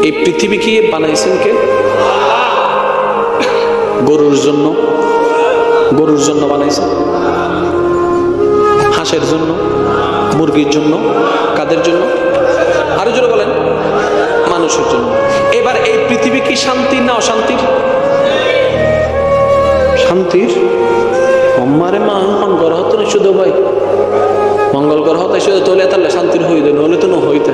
এই পৃথিবী কি বানাইছেন কে? গরুর জন্য? গরুর জন্য বানাইছেন? হাঁসের জন্য? মুরগির জন্য? কাদের জন্য? আরো জোরে বলেন। মানুষের জন্য। এবার এই পৃথিবী কি শান্তির না অশান্তির? শান্তির। আমারে মঙ্গল গ্রহ তো শুধু ভাই মঙ্গল গ্রহ তাই শুধু তোলে তাহলে শান্তির হইতে, নইলে তো না হইতে।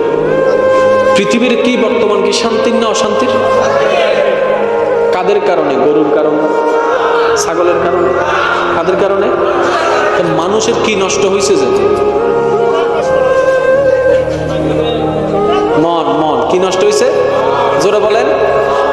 পৃথিবীর কি বর্তমান কি শান্তির না অশান্তির? কাদের কারণে? গরুর কারণে, ছাগলের কারণে। কাদের কারণে? মানুষের কি নষ্ট হয়েছে? যে মন, মন কি নষ্ট হয়েছে? জোরে বলেন।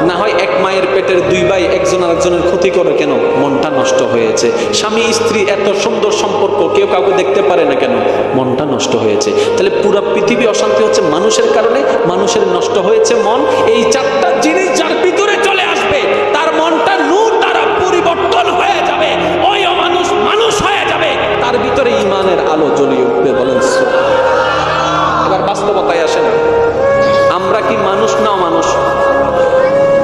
না হয় এক মায়ের পেটের দুই ভাই একজন আরেকজনের ক্ষতি করে কেন? মনটা নষ্ট হয়েছে। স্বামী স্ত্রী এত সুন্দর সম্পর্ক, কেউ কাউকে দেখতে পারে না কেন? মনটা নষ্ট হয়েছে। তাহলে পুরো পৃথিবী অশান্তি হচ্ছে মানুষের কারণে। মানুষের নষ্ট হয়েছে মন। এই চারটা জিনিস যার ভিতরে চলে আসবে তার মনটা নূর দ্বারা পরিবর্তন হয়ে যাবে। ওই অমানুষ মানুষ হয়ে যাবে, তার ভিতরে ঈমানের আলো জ্বলিয়ে উঠবে। বলেন এবার বাস্তবতায় আসেন, আমরা কি মানুষ না অমানুষ?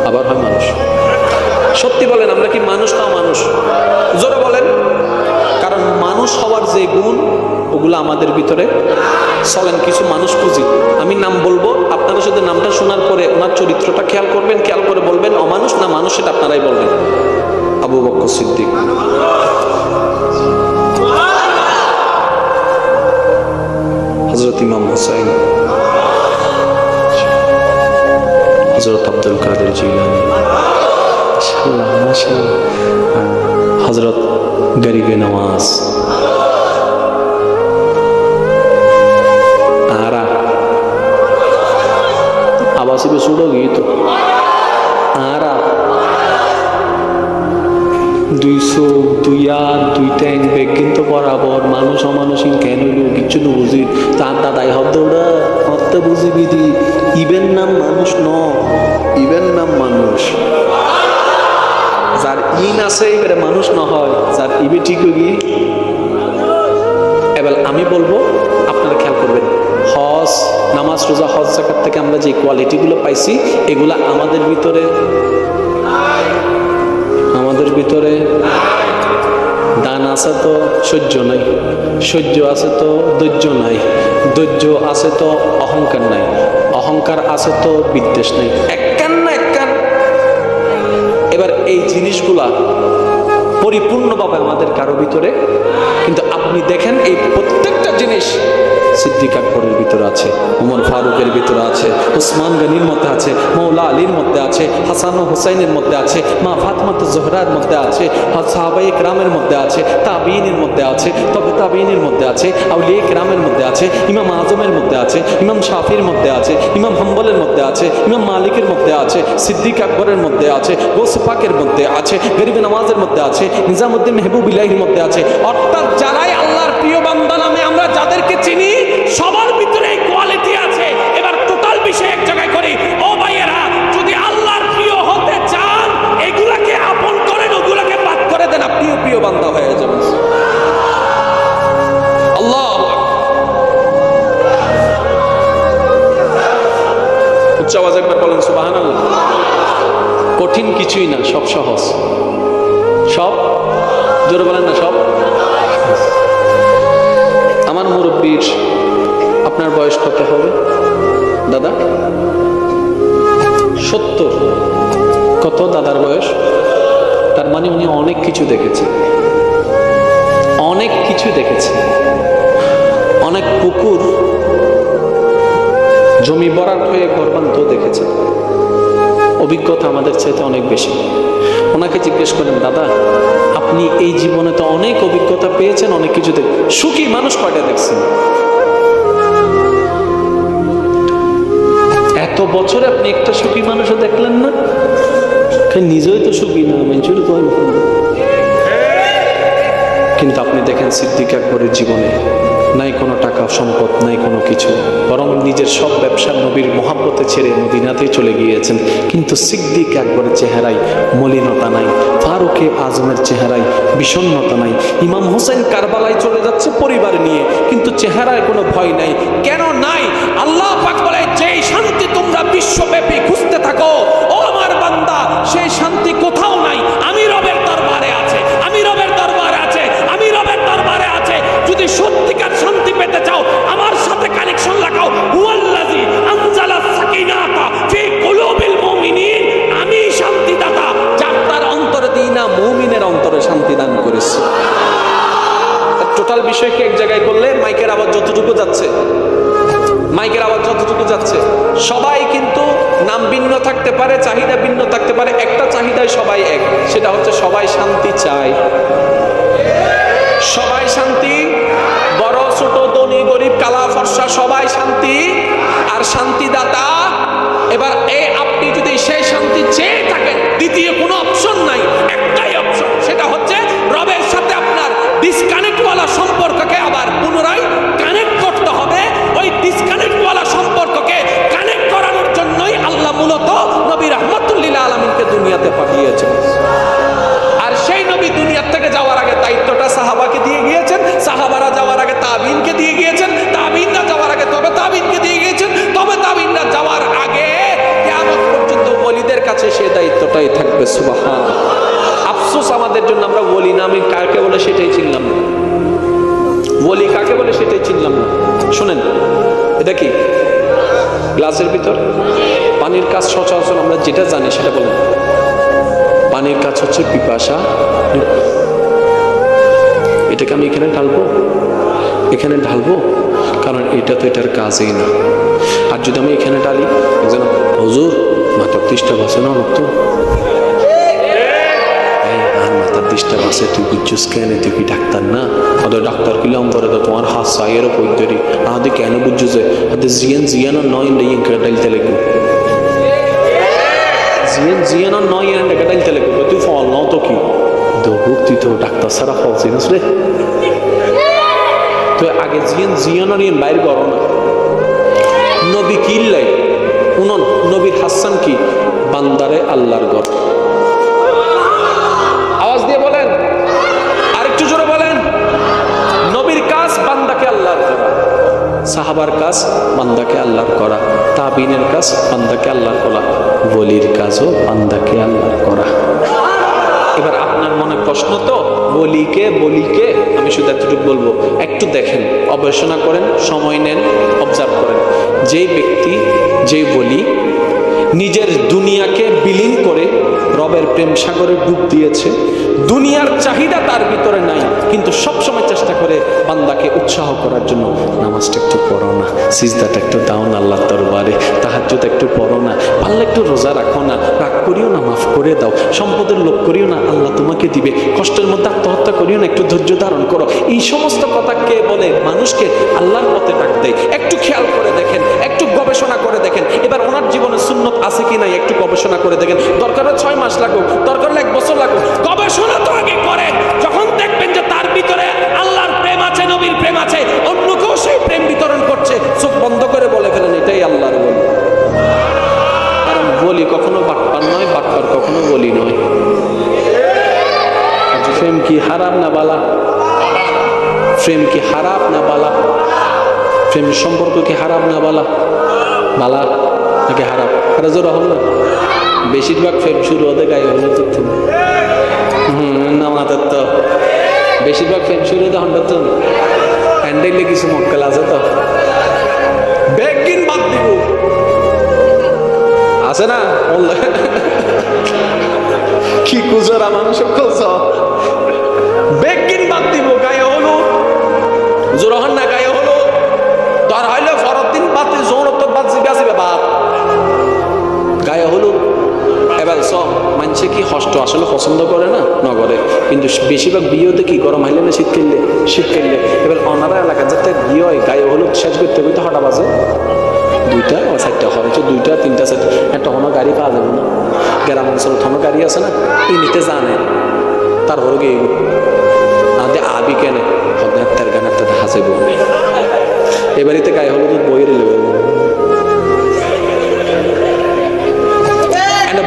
আবার হয় মানুষ। সত্যি বলেন, আমরা কি মানুষ না অমানুষ? জোরে বলেন। কারণ মানুষ হওয়ার যে গুণ ওগুলো আমাদের ভিতরে। চলেন কিছু মানুষ খুঁজি। আমি নাম বলবো, আপনারা শুধু নামটা শোনার পরে ওনার চরিত্রটা খেয়াল করবেন, খেয়াল করে বলবেন অমানুষ না মানুষ, সেটা আপনারাই বলবেন। আবু বকর সিদ্দিক, হযরত ইমাম হুসাইন, হযরত আব্দুল কাদের জিলানী, হযরত গরিবে নওয়াজ, आरा आवाज़ भी सुनोगी तो आरा 200 2 বেগ কিন্তু বরাবর মানুষ অমানুষিক কেন কিছু তো বুঝি তার দাদাই হদ্দৌড়া হত্য বুঝিবি দি ইবেন নাম মানুষ ন ইবেন নাম মানুষ যার ইন আছে এবারে মানুষ না হয় যার ইবে ঠিক গিয়ে। এবার আমি বলবো আপনারা খেয়াল করবেন, হজ নামাজ রোজা হজ যাকাত থেকে আমরা যে কোয়ালিটিগুলো পাইছি এগুলা আমাদের ভিতরে দান আছে তো সহ্য নাই, সহ্য আছে তো ধৈর্য নাই, ধৈর্য আছে তো অহংকার নাই, অহংকার আছে তো বিদ্বেষ নাই। একখান না একখান। এবার এই জিনিসগুলা পরিপূর্ণভাবে আমাদের কারো ভিতরে, কিন্তু আপনি দেখেন এই প্রত্যেকটা জিনিস সিদ্দিক আকবরের ভিতরে আছে, ওমর ফারুকের ভিতরে আছে, উসমান গনির মধ্যে আছে, মৌলা আলীর মধ্যে আছে, হাসান ও হুসাইনের মধ্যে আছে, মা ফাতেমা জোহরার মধ্যে আছে, সাহাবায়ে কেরামের মধ্যে আছে, তাবিঈনের মধ্যে আছে, তবে তাবিঈনের মধ্যে আছে, আউলিয়া কেরামের মধ্যে আছে, ইমাম আজমের মধ্যে আছে, ইমাম শাফির মধ্যে আছে, ইমাম হাম্বলের মধ্যে আছে, ইমাম মালিকের মধ্যে আছে, সিদ্দিক আকবরের মধ্যে আছে, গৌসে পাকের মধ্যে আছে, গরিবে নওয়াজের মধ্যে আছে, নিজামুদ্দিন মেহবুবিল্লাহির মধ্যে আছে। অর্থাৎ যারাই আল্লাহর প্রিয় বান্দা নামে আমরা যাদেরকে চিনি সবার ভিতরে এই কোয়ালিটি আছে। এবার টোটাল বিষয় এক জায়গায় করি। ও ভাইয়েরা, যদি আল্লাহর প্রিয় হতে চান এগুলাকে আপন করেন, ওগুলাকে বাদ করে দেন, আপনিও প্রিয় বান্দা হয়ে যাবেন। আল্লাহ উচ্চ আওয়াজ একবার বলেন সুবহানাল্লাহ। কঠিন কিছুই না, সব সহজ। সব জোরে বলেন না, সব। আমার মুরব্বীর, আপনার বয়স কত হবে দাদা? 70। কত দাদার বয়স? তার মানে উনি অনেক কিছু দেখেছে, অনেক কিছু দেখেছে। অনেক পুকুর জমি ভরাট হয়ে ঘর বানাতেও দেখেছে। অভিজ্ঞতা আমাদের চাইতে অনেক বেশি। ওনাকে জিজ্ঞেস করেন, দাদা আপনি এই জীবনে তো অনেক অভিজ্ঞতা পেয়েছেন, অনেক কিছু দেখেন, সুখী মানুষ কয়টা দেখছেন? এত বছরে আপনি একটা সুখী মানুষও দেখলেন না? নিজেই তো সুখী না, মেঞ্চুরি তো। কিন্তু আপনি দেখেন সিদ্দিক আকবরের জীবনে নাই কোনো টাকা সম্পদ, নাই কোনো কিছু, বরং নিজের সব ব্যবসা নবীর মহাব্বতে ছেড়ে মদিনাতেই চলে গিয়েছেন। কিন্তু সিদ্দিক আকবরের চেহারায় মলিনতা নাই, ফারুকে আজমের চেহারায় বিষণ্ণতা নাই, ইমাম হুসাইন কারবালায় চলে যাচ্ছে পরিবার নিয়ে, কিন্তু চেহারায় কোনো ভয় নাই। কেন নাই? আল্লাহ পাক বলে, যেই শান্তি তোমরা বিশ্বব্যাপী খুঁজতে যাচ্ছে, মাইকের আওয়াজ যতটুকু যাচ্ছে, সবাই কিন্তু নাম ভিন্ন থাকতে পারে, চাহিদা ভিন্ন থাকতে পারে, একটা চাহিদায় সবাই এক, সেটা হচ্ছে সবাই শান্তি চায়। সবাই শান্তি, বড় ছোট ধনী গরিব কালা ফর্সা সবাই শান্তি। আর শান্তিদাতা, এবার আপনি যদি সেই শান্তি চেয়ে থাকেন, দ্বিতীয় কোনো অপশন নাই, একটাই অপশন, সেটা হচ্ছে রবের সাথে আপনার ডিসকানেক্টওয়ালা সম্পর্ককে আবার পুনরায় কানেক্ট করতে হবে। ওই ডিসকানেক্টওয়ালা সম্পর্ককে কানেক্ট করানোর জন্যই আল্লাহ মূলত নবী রাহমাতুল লিল আলামিনকে দুনিয়াতে পাঠিয়েছেন। আর সেই নবী দুনিয়া থেকে যাওয়ার আগে দায়িত্বটা সাহাবাকে দিয়ে গিয়েছেন, সাহাবারা যাওয়ার আগে তাবিনকে দিয়ে গিয়েছেন, তাবিনরা যাওয়ার আগে তবে তাবিনকে দিয়ে গিয়েছেন, তবে তাবিনরা যাওয়ার আগে কিয়ামত পর্যন্ত ওলিদের কাছে সেই দায়িত্বটাই থাকবে। সুবহানাল্লাহ। আফসোস আমাদের জন্য, আমরা ওলি নামে কাকে বলে সেটাই চিনলাম না, ওলি কাকে বলে সেটাই চিনলাম না। শুনেন, এটা কি গ্লাসের ভিতর পানির কাজ? সচরাচর আমরা যেটা জানি সেটা বলেন। পানির কাজ হচ্ছে পিপাসা। এটাকে আমি এখানে ঢালবো, এখানে ঢালবো, কারণ এটা তো এটার কাজই না। আর যদি আমি এখানে ঢালি, একজন হুজুর মাথার ডিস্টার্ব আছে না, তো আর মাথার ডিস্টার্ব আছে, তুই বুঝছিস কেন? তুই কি ডাক্তার না? ওদের ডাক্তার কিলাম পরে তো তোমার হাত সাইয়েরও পৈতরি, আমাদের কেন বুঝছো যে ওদের জিয়ানো নয় ডাইলতে লাগবে, জিয়ানো নয় ডাইলতে লাগবে, তুই ফল নাও তো কি দৌড়, তুই তো ডাক্তার ছাড়া ফল চিনিস রে। তো আগে জিয়ানো নিয়ে বাইর করো না। নবী কিল্লাই উনন, নবীর হাসান কি বান্দারে আল্লাহর ঘর। আওয়াজ দিয়ে বলেন, আরেকটু জোরে বলেন। নবীর কাজ বান্দাকে আল্লাহর করা, সাহাবার কাজ বান্দাকে আল্লাহর করা, তাবিনের কাজ বান্দাকে আল্লাহর করা, ওলির কাজও বান্দাকে আল্লাহর করা। এবার আপনার মনে প্রশ্ন তো, বলিকে আমি শুধু এতটুকু বলবো, একটু দেখেন, গবেষণা করেন, সময় নেন, অবজার্ভ করেন। যেই ব্যক্তি, যেই বলি নিজের দুনিয়াকে বিলীন করে রবের প্রেম সাগরে ডুব দিয়েছে, দুনিয়ার চাহিদা তার ভিতরে নাই, কিন্তু সবসময় চেষ্টা করে বান্দাকে উৎসাহ করার জন্য, নামাজটা একটু পড়ো না, সিজদাটা একটু দাও না আল্লাহর দরবারে, তাহাজ্জুদ একটু পড়ো না, পারলে একটু রোজা রাখো না, রাগ করিও না, মাফ করে দাও, সম্পদের লোভ করিও না, আল্লাহ তোমাকে দিবে, কষ্টের মধ্যে আত্মহত্যা করিও না, একটু ধৈর্য ধারণ করো। এই সমস্ত কথা কে বলে? মানুষকে আল্লাহর পথে ডাক দেয়। একটু খেয়াল করে দেখেন, একটু গবেষণা করে দেখেন, এবার ওনার জীবনে সুন্নত আছে কি নাই একটু গবেষণা করে দেখেন। দরকার 6 মাস লাগুক, দরকার 1 বছর লাগুক, গবেষণা তো আগে করেন। যখন দেখবেন যে তার ভিতরে আল্লাহর প্রেম আছে, নবীর প্রেম আছে, অন্যকেও সেই প্রেম বিতরণ করছে, চোখ বন্ধ করে বলে ফেলেন এটাই আল্লাহর বলি। কারণ বলি কখনো বাটপার নয়, বাটপার কখনো বলি নয়। প্রেম কি হারাম না বালা? প্রেম কি হারাম না বালা? প্রেম সম্পর্ক কি হারাম না বালা? বালা নাকি হারাম? এটা জোর হল না। বেশিরভাগ প্রেম শুরু হতে গায়ে হলো তো না, মাথার তো বেশিরভাগ প্রেম শুরু হতে হন্ডা তো হ্যান্ডেলে কিছু মক্কেল আছে তো বেগিন বাদ দিব আছে না, কি কুজরা মানুষ কলছ বেগিন বাদ দিব, গায়ে হলো জোরহন না, গায়ে হলো ধর হইলে ফরদিন বাতি জোরত বাদ জিবে আসবে বাদ গায়ে হলো। এবার সব মানুষে কি হস্ত আসলে পছন্দ করে না, নগরে, কিন্তু বেশিরভাগ বিয়েতে কি গরম হাইলে না শীত খেললে, শীত খেললে। এবার অনারা এলাকা যাতে বিয়ে হয়, গায়ে হলুদ শেষ করতে করতে হঠাৎ বাজে 2টা বা 4টা, হয়তো 2টা 3টা 4টা, একটা কোনো গাড়ি পাওয়া যাবে না। গ্রাম অঞ্চলে কোনো গাড়ি আছে না, এই নিতে জানে তারপরে গিয়ে আমাদের আবি কেনে হদার গানের তাদের হাসে বউ এবারিতে গায়ে হলুদ বইয়ের লেবে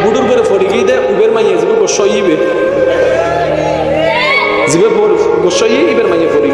বুডুর করে ফরি গিয়ে দেয় উবের মাইয়ে যাবে গোসইবে জিবে গোসই ইবের মাইয়ে ফরি